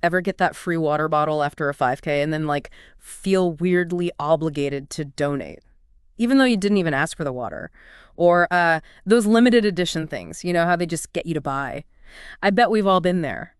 Ever get that free water bottle after a 5K and then, like, feel weirdly obligated to donate, even though you didn't even ask for the water? Or those limited edition things, you know, how they just get you to buy. I bet we've all been there.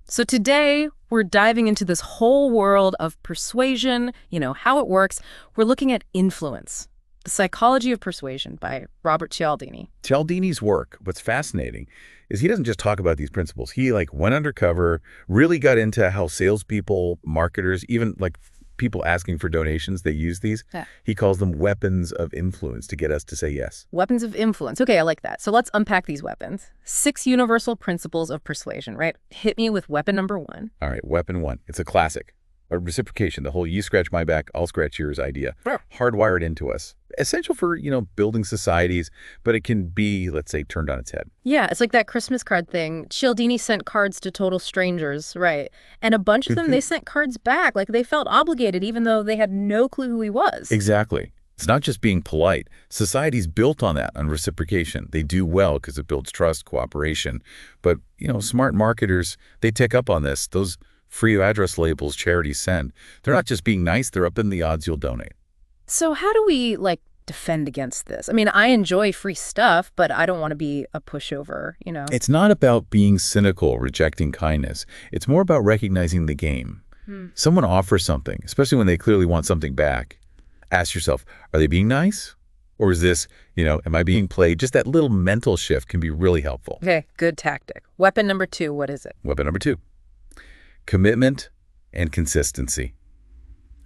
So today, we're diving into this whole world of persuasion, you know, how it works. We're looking at influence. The Psychology of Persuasion by Robert Cialdini. Cialdini's work, what's fascinating, is he doesn't just talk about these principles. He went undercover, really got into how salespeople, marketers, even people asking for donations, they use these. Yeah. He calls them weapons of influence to get us to say yes. Weapons of influence. Okay, I like that. So let's unpack these weapons. 6 universal principles of persuasion, right? Hit me with weapon number 1. All right, weapon 1. It's a classic. A reciprocation, the whole you scratch my back, I'll scratch yours idea. Sure. Hardwired into us. Essential for, building societies, but it can be, let's say, turned on its head. Yeah, it's like that Christmas card thing. Cialdini sent cards to total strangers, right? And a bunch of them, they sent cards back. Like, they felt obligated even though they had no clue who he was. Exactly. It's not just being polite. Society's built on that, on reciprocation. They do well because it builds trust, cooperation. But, smart marketers, they take up on this. Those free address labels charities send, they're not just being nice, they're upping the odds you'll donate. So how do we, defend against this? I mean, I enjoy free stuff, but I don't want to be a pushover, It's not about being cynical, rejecting kindness. It's more about recognizing the game. Someone offers something, especially when they clearly want something back. Ask yourself, are they being nice? Or is this, am I being played? Just that little mental shift can be really helpful. Okay, good tactic. Weapon number 2, what is it? Weapon number 2. Commitment and consistency.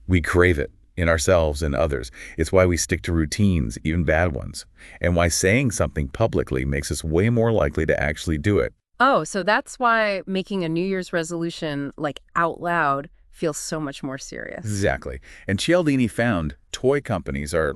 We crave it in ourselves and others. It's why we stick to routines, even bad ones, and why saying something publicly makes us way more likely to actually do it. Oh, so that's why making a New Year's resolution, out loud, feels so much more serious. Exactly. And Cialdini found toy companies are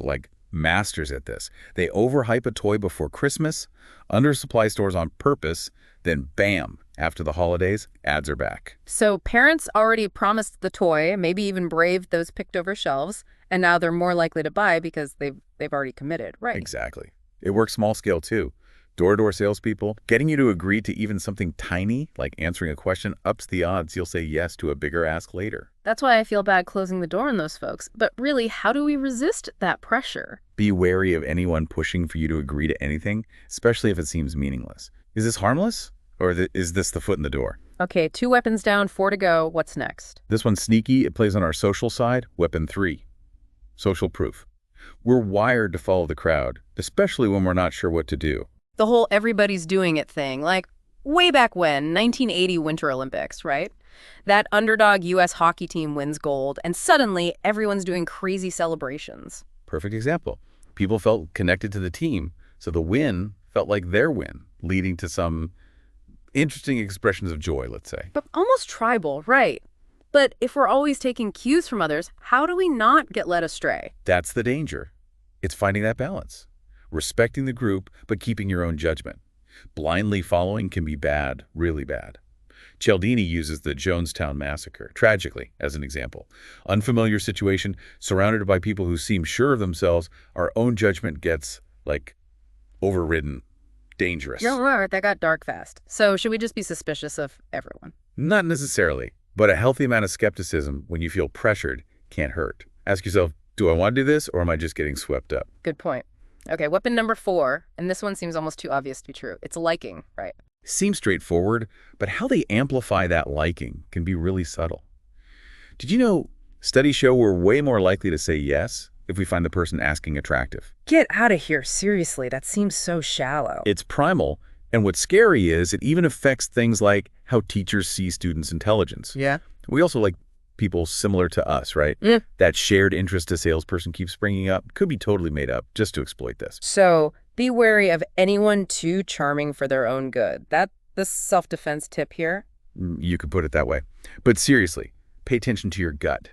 masters at this. They overhype a toy before Christmas, undersupply stores on purpose, then bam, after the holidays, ads are back. So parents already promised the toy, maybe even braved those picked over shelves, and now they're more likely to buy because they've already committed, right? Exactly. It works small scale too. Door-to-door salespeople, getting you to agree to even something tiny, like answering a question, ups the odds you'll say yes to a bigger ask later. That's why I feel bad closing the door on those folks. But really, how do we resist that pressure? Be wary of anyone pushing for you to agree to anything, especially if it seems meaningless. Is this harmless? Or is this the foot in the door? Okay, 2 weapons down, 4 to go. What's next? This one's sneaky. It plays on our social side. Weapon 3. Social proof. We're wired to follow the crowd, especially when we're not sure what to do. The whole everybody's doing it thing, way back when, 1980 Winter Olympics, right? That underdog U.S. hockey team wins gold, and suddenly everyone's doing crazy celebrations. Perfect example. People felt connected to the team, so the win felt like their win, leading to some interesting expressions of joy, let's say. But almost tribal, right? But if we're always taking cues from others, how do we not get led astray? That's the danger. It's finding that balance. Respecting the group, but keeping your own judgment. Blindly following can be bad, really bad. Cialdini uses the Jonestown Massacre, tragically, as an example. Unfamiliar situation, surrounded by people who seem sure of themselves, our own judgment gets, overridden. Dangerous. You're right, that got dark fast. So should we just be suspicious of everyone? Not necessarily, but a healthy amount of skepticism when you feel pressured can't hurt. Ask yourself, do I want to do this, or am I just getting swept up? Good point. Okay, weapon number 4, and this one seems almost too obvious to be true. It's liking, right? Seems straightforward, but how they amplify that liking can be really subtle. Did you know studies show we're way more likely to say yes if we find the person asking attractive? Get out of here, seriously, that seems so shallow. It's primal, and what's scary is it even affects things like how teachers see students' intelligence. Yeah. We also like people similar to us, right? Yeah. That shared interest a salesperson keeps bringing up could be totally made up just to exploit this. So be wary of anyone too charming for their own good. That's the self-defense tip here. You could put it that way. But seriously, pay attention to your gut.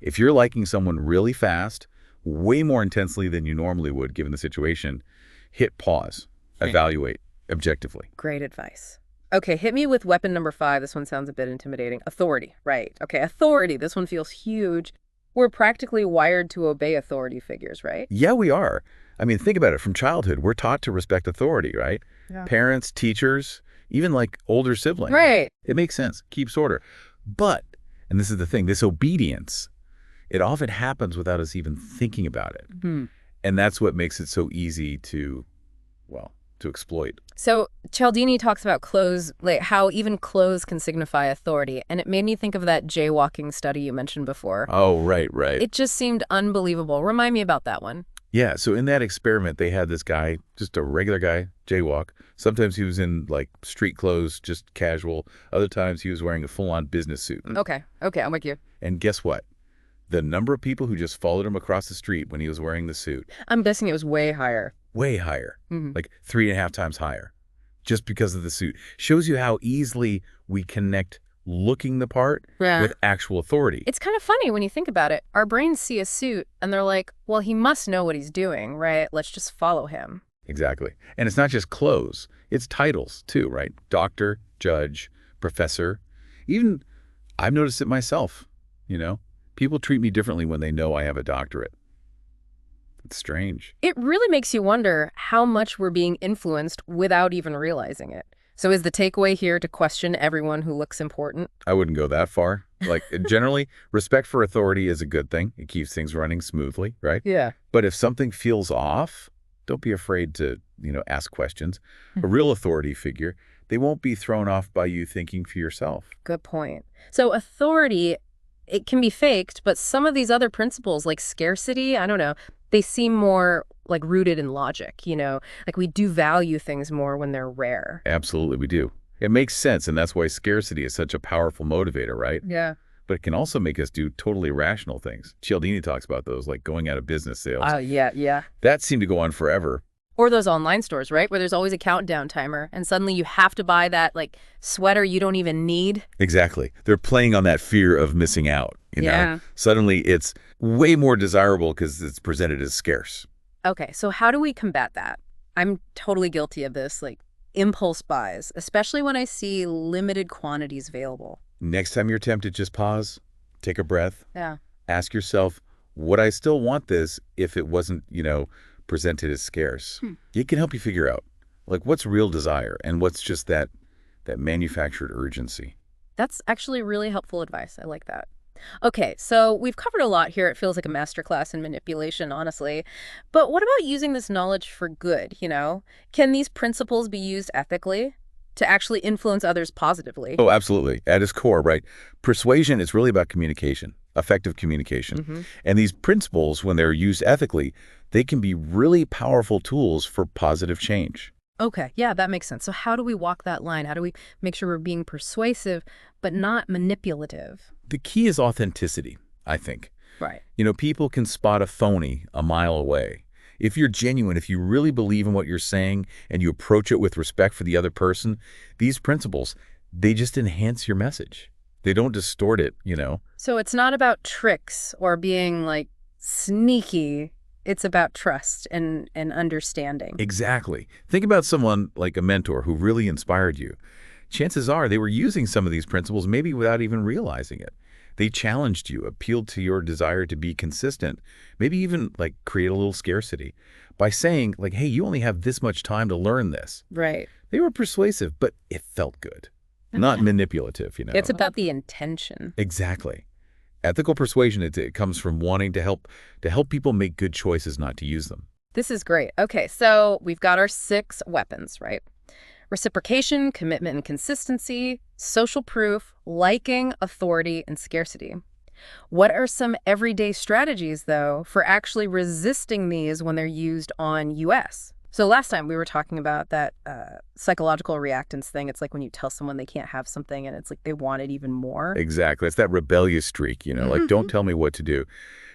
If you're liking someone really fast, way more intensely than you normally would given the situation, hit pause, evaluate objectively. Great advice. Okay, hit me with weapon number 5. This one sounds a bit intimidating. Authority, right. Okay, authority. This one feels huge. We're practically wired to obey authority figures, right? Yeah, we are. I mean, think about it. From childhood, we're taught to respect authority, right? Yeah. Parents, teachers, even older siblings. Right. It makes sense. Keeps order. But, and this is the thing, this obedience, it often happens without us even thinking about it. Hmm. And that's what makes it so easy to, well, to exploit. So Cialdini talks about clothes, like how even clothes can signify authority. And it made me think of that jaywalking study you mentioned before. Oh, right, right. It just seemed unbelievable. Remind me about that one. Yeah, so in that experiment, they had this guy, just a regular guy, jaywalk. Sometimes he was in, like, street clothes, just casual. Other times he was wearing a full-on business suit. Okay, I'm with you. And guess what? The number of people who just followed him across the street when he was wearing the suit, I'm guessing it was way higher. way higher, Mm-hmm. like 3.5 times higher, just because of the suit. Shows you how easily we connect looking the part Yeah. with actual authority. It's kind of funny when you think about it. Our brains see a suit and they're like, well, he must know what he's doing, right? Let's just follow him. Exactly. And it's not just clothes, it's titles too, right? Doctor, judge, professor. Even, I've noticed it myself, you know? People treat me differently when they know I have a doctorate. It's strange. It really makes you wonder how much we're being influenced without even realizing it. So is the takeaway here to question everyone who looks important? I wouldn't go that far. Like, generally, respect for authority is a good thing. It keeps things running smoothly, right? Yeah. But if something feels off, don't be afraid to, ask questions. A real authority figure, they won't be thrown off by you thinking for yourself. Good point. So authority, it can be faked, but some of these other principles like scarcity, I don't know, they seem more like rooted in logic, like we do value things more when they're rare. Absolutely, we do. It makes sense, and that's why scarcity is such a powerful motivator, right? Yeah. But it can also make us do totally irrational things. Cialdini talks about those, like going out of business sales. Yeah. That seemed to go on forever. Or those online stores, right? Where there's always a countdown timer and suddenly you have to buy that like sweater you don't even need. Exactly. They're playing on that fear of missing out, Yeah. Suddenly it's way more desirable because it's presented as scarce. Okay, so how do we combat that? I'm totally guilty of this, like impulse buys, especially when I see limited quantities available. Next time you're tempted, just pause, take a breath, Yeah. ask yourself, would I still want this if it wasn't, presented as scarce? It can help you figure out, like, what's real desire and what's just that manufactured urgency. That's actually really helpful advice. I like that. Okay, so we've covered a lot here. It feels like a masterclass in manipulation, honestly. But what about using this knowledge for good, Can these principles be used ethically to actually influence others positively? Oh, absolutely. At its core, right? Persuasion is really about communication, effective communication. And these principles, when they're used ethically, they can be really powerful tools for positive change. Okay, yeah, that makes sense. So how do we walk that line? How do we make sure we're being persuasive but not manipulative? The key is authenticity, I think. Right. People can spot a phony a mile away. If you're genuine, if you really believe in what you're saying and you approach it with respect for the other person, these principles, they just enhance your message. They don't distort it, So it's not about tricks or being like sneaky. It's about trust and understanding. Exactly. Think about someone like a mentor who really inspired you. Chances are they were using some of these principles maybe without even realizing it. They challenged you, appealed to your desire to be consistent, maybe even like create a little scarcity by saying like, hey, you only have this much time to learn this. Right. They were persuasive, but it felt good, not manipulative, It's about the intention. Exactly. Ethical persuasion, it comes from wanting to help people make good choices, not to use them. This is great. Okay, so we've got our 6 weapons, right? Reciprocation, commitment and consistency, social proof, liking, authority, and scarcity. What are some everyday strategies, though, for actually resisting these when they're used on US? So last time we were talking about that psychological reactance thing. It's like when you tell someone they can't have something and it's like they want it even more. Exactly. It's that rebellious streak, like, don't tell me what to do.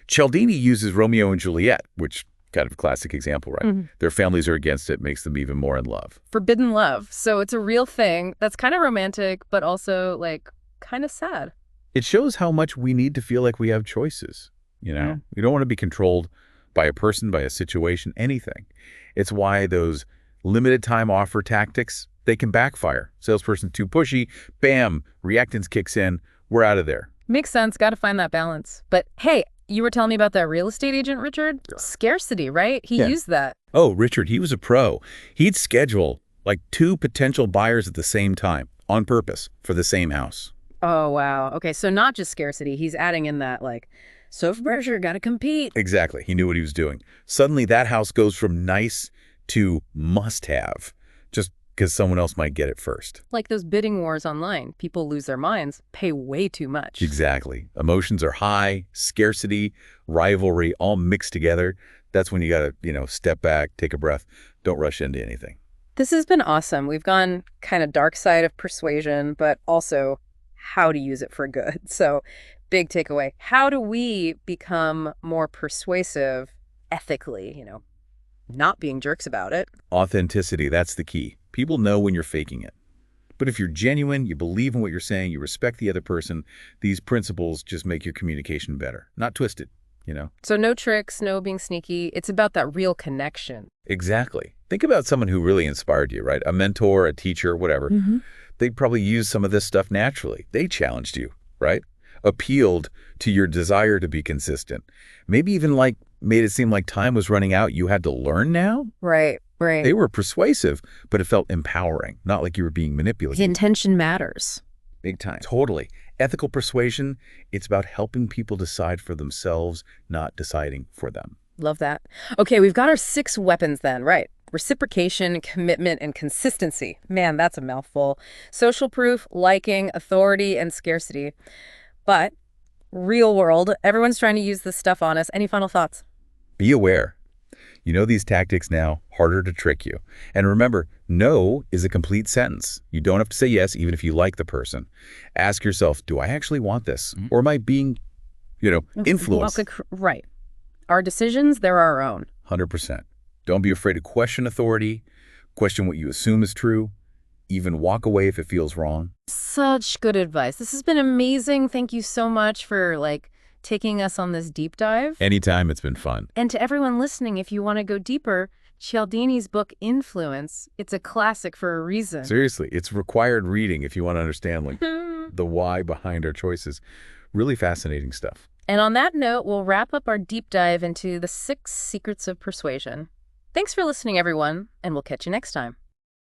Cialdini uses Romeo and Juliet, which kind of a classic example, right? Their families are against it, makes them even more in love. Forbidden love. So it's a real thing that's kind of romantic, but also like kind of sad. It shows how much we need to feel like we have choices, Yeah. We don't want to be controlled by a person, by a situation, anything. It's why those limited time offer tactics, they can backfire. Salesperson too pushy, bam, reactance kicks in, we're out of there. Makes sense. Got to find that balance. But hey, you were telling me about that real estate agent, Richard? Scarcity, right? He used that. Oh, Richard, he was a pro. He'd schedule like 2 potential buyers at the same time on purpose for the same house. Oh, wow. Okay, so not just scarcity. He's adding in that, like, social pressure, gotta compete. Exactly. He knew what he was doing. Suddenly, that house goes from nice to must-have, just because someone else might get it first. Like those bidding wars online. People lose their minds, pay way too much. Exactly. Emotions are high, scarcity, rivalry, all mixed together. That's when you got to, step back, take a breath. Don't rush into anything. This has been awesome. We've gone kind of dark side of persuasion, but also how to use it for good. So, big takeaway. How do we become more persuasive ethically, not being jerks about it? Authenticity, that's the key. People know when you're faking it. But if you're genuine, you believe in what you're saying, you respect the other person, these principles just make your communication better, not twisted. So, no tricks, no being sneaky. It's about that real connection. Exactly. Think about someone who really inspired you, right? A mentor, a teacher, whatever. They probably used some of this stuff naturally. They challenged you, right? Appealed to your desire to be consistent. Maybe even made it seem like time was running out. You had to learn now. Right, right. They were persuasive, but it felt empowering, not like you were being manipulated. The intention matters. Big time. Totally. Ethical persuasion, it's about helping people decide for themselves, not deciding for them. Love that. Okay, we've got our 6 weapons then, right? Reciprocation, commitment, and consistency. Man, that's a mouthful. Social proof, liking, authority, and scarcity. But real world, everyone's trying to use this stuff on us. Any final thoughts? Be aware. You know these tactics now, harder to trick you. And remember, no is a complete sentence. You don't have to say yes, even if you like the person. Ask yourself, do I actually want this? Or am I being, influenced? Right. Our decisions, they're our own. 100%. Don't be afraid to question authority, question what you assume is true, even walk away if it feels wrong. Such good advice. This has been amazing. Thank you so much for, taking us on this deep dive. Anytime, it's been fun. And to everyone listening, if you want to go deeper, Cialdini's book, Influence, it's a classic for a reason. Seriously, it's required reading if you want to understand the why behind our choices. Really fascinating stuff. And on that note, we'll wrap up our deep dive into the 6 secrets of persuasion. Thanks for listening, everyone, and we'll catch you next time.